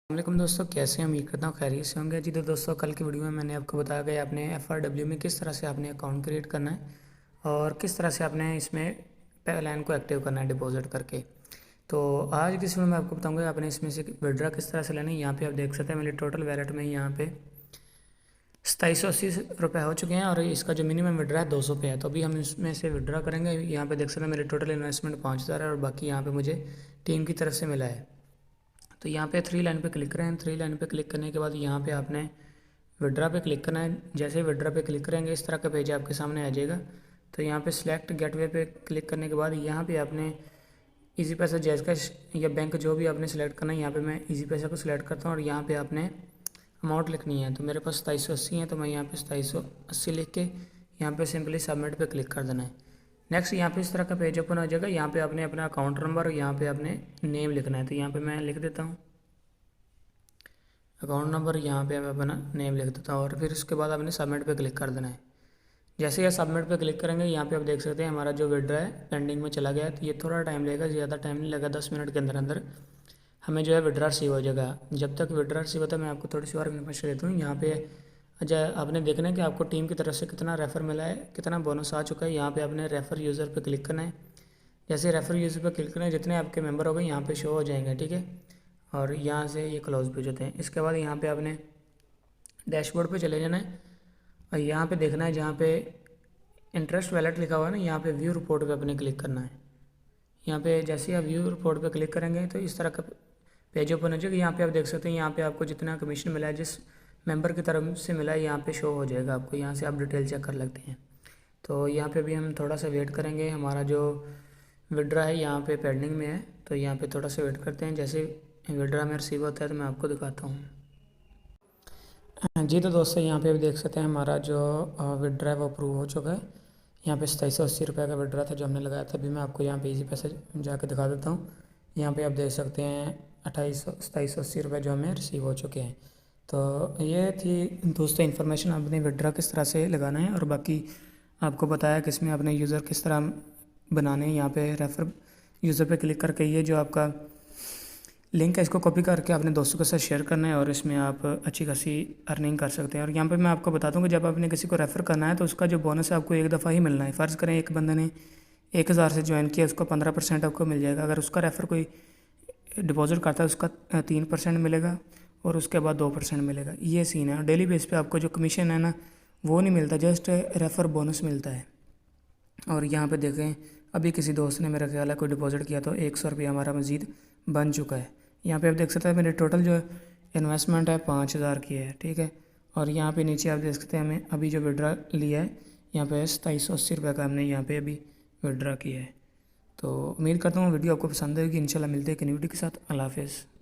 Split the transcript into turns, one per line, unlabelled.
वालेकुम दोस्तों, कैसे हैं? उम्मीद करता हूँ खैरियत से होंगे जी। तो दोस्तों, कल की वीडियो में मैंने आपको बताया कि आपने FRW में किस तरह से आपने अकाउंट क्रिएट करना है और किस तरह से आपने इसमें प्लान को एक्टिव करना है डिपॉजिट करके। तो आज की इस वीडियो में आपको बताऊंगा आपने इसमें से विड्रा किस तरह से लेना है। यहाँ पे आप देख सकते हैं मेरे टोटल वैलेट में यहाँ पे 2780 हो चुके हैं और इसका जो मिनिमम विड्रा है 200 पे है। तो अभी हम इसमें से विड्रा करेंगे। यहाँ पे देख सकते हैं मेरे टोटल इन्वेस्टमेंट 5000 है और बाकी यहाँ पे मुझे टीम की तरफ से मिला है। तो यहाँ पे 3 लाइन पे क्लिक करें। 3 लाइन पे क्लिक करने के बाद यहाँ पे आपने विड्रा पे क्लिक करना है। जैसे ही विड्रा पे क्लिक करेंगे इस तरह का पेज आपके सामने आ जाएगा। तो यहाँ पे सिलेक्ट गेटवे पे क्लिक करने के बाद यहाँ पे आपने इजी पैसा, जैज कैश या बैंक जो भी आपने सेलेक्ट करना है। यहाँ पे मैं इजी पैसा को सिलेक्ट करता हूँ और यहाँ पे आपने अमाउंट लिखनी है। तो मेरे पास 2780 है, तो मैं यहाँ पे 2780 लिख के यहाँ पे सिंपली सबमिट पे क्लिक कर देना है। नेक्स्ट यहाँ पे इस तरह का पेज ओपन हो जाएगा। यहाँ पे आपने अपना अकाउंट नंबर और यहाँ पे आपने नेम लिखना है। तो यहाँ पे मैं लिख देता हूँ अकाउंट नंबर, यहाँ पे मैं अपना नेम लिख देता हूँ और फिर उसके बाद आपने सबमिट पे क्लिक कर देना है। जैसे ही सबमिट पे क्लिक करेंगे यहाँ पे आप देख सकते हैं हमारा जो विड्रा है पेंडिंग में चला गया है। तो ये थोड़ा टाइम लगेगा, ज़्यादा टाइम नहीं लगेगा, 10 मिनट के अंदर अंदर हमें जो है विड्रा रिसीव हो जाएगा। जब तक विड्रा रिसीव होता है मैं आपको थोड़ी सी और इन्फॉर्मेशन देता हूँ। यहाँ पे अच्छा आपने देखना है कि आपको टीम की तरफ से कितना रेफ़र मिला है, कितना बोनस आ चुका है। यहाँ पे आपने रेफ़र यूज़र पे क्लिक करना है। जैसे रेफ़र यूज़र पे क्लिक करना है, जितने आपके मेंबर हो गए यहाँ पे शो हो जाएंगे, ठीक है। और यहाँ से ये क्लोज भी हो जाते हैं। इसके बाद यहाँ पे आपने डैशबोर्ड पे चले जाना है और यहाँ पे देखना है जहाँ पे इंटरेस्ट वैलेट लिखा हुआ है ना, यहाँ पे व्यू रिपोर्ट पे अपने क्लिक करना है। यहाँ पे जैसे ही आप व्यू रिपोर्ट पे क्लिक करेंगे तो इस तरह का पेज ओपन हो जाएगा। यहाँ पे आप देख सकते हैं यहाँ पे आपको जितना कमीशन मिला है, जिस मेंबर की तरफ से मिला है, यहाँ पे शो हो जाएगा आपको। यहाँ से आप डिटेल चेक कर लेते हैं। तो यहाँ पे भी हम थोड़ा सा वेट करेंगे। हमारा जो विड्रा है यहाँ पे पेंडिंग में है, तो यहाँ पे थोड़ा सा वेट करते हैं। जैसे विड्रा में रिसीव होता है तो मैं आपको दिखाता हूँ। जी तो दोस्तों, यहाँ पे भी देख सकते हैं हमारा जो विड्रा है वो अप्रूव हो चुका है। यहाँ पे 2780 का विड्रा था जो हमने लगाया था। अभी मैं आपको यहाँ पे इजी पैसे जाकर दिखा देता हूँ। यहाँ पे आप देख सकते हैं 2780 जो हमें रिसीव हो चुके हैं। तो ये थी दोस्तों इन्फॉर्मेशन, आपने विड्रा किस तरह से लगाना है और बाकी आपको बताया कि इसमें आपने यूज़र किस तरह बनाने हैं। यहाँ पे रेफ़र यूज़र पे क्लिक करके ये जो आपका लिंक है इसको कॉपी करके अपने दोस्तों के साथ शेयर करना है और इसमें आप अच्छी खासी अर्निंग कर सकते हैं। और यहाँ पे मैं आपको बताता हूँ कि जब आपने किसी को रेफ़र करना है तो उसका जो बोनस है आपको एक दफ़ा ही मिलना है। फ़र्ज़ करें एक बंदे ने 1000 से ज्वाइन किया, उसको 15% आपको मिल जाएगा। अगर उसका रेफ़र कोई डिपॉजिट करता है उसका 3% मिलेगा और उसके बाद 2% मिलेगा। ये सीन है। डेली बेस पे आपको जो कमीशन है ना वो नहीं मिलता, जस्ट रेफ़र बोनस मिलता है। और यहाँ पे देखें अभी किसी दोस्त ने मेरा ख्याल है कोई डिपॉजिट किया तो 100 रुपया हमारा मज़ीद बन चुका है। यहाँ पे आप देख सकते हैं मेरे टोटल जो इन्वेस्टमेंट है 5000 की है, ठीक है। और यहाँ पे नीचे आप देख सकते हैं हमें अभी जो विड्रा लिया है यहाँ पे 2780 का हमने यहाँ पे अभी विड्रा किया है। तो उम्मीद करता हूँ वीडियो आपको पसंद आएगी। इंशाल्लाह मिलते हैं एक नई वीडियो के साथ। अल्लाह हाफ़िज़।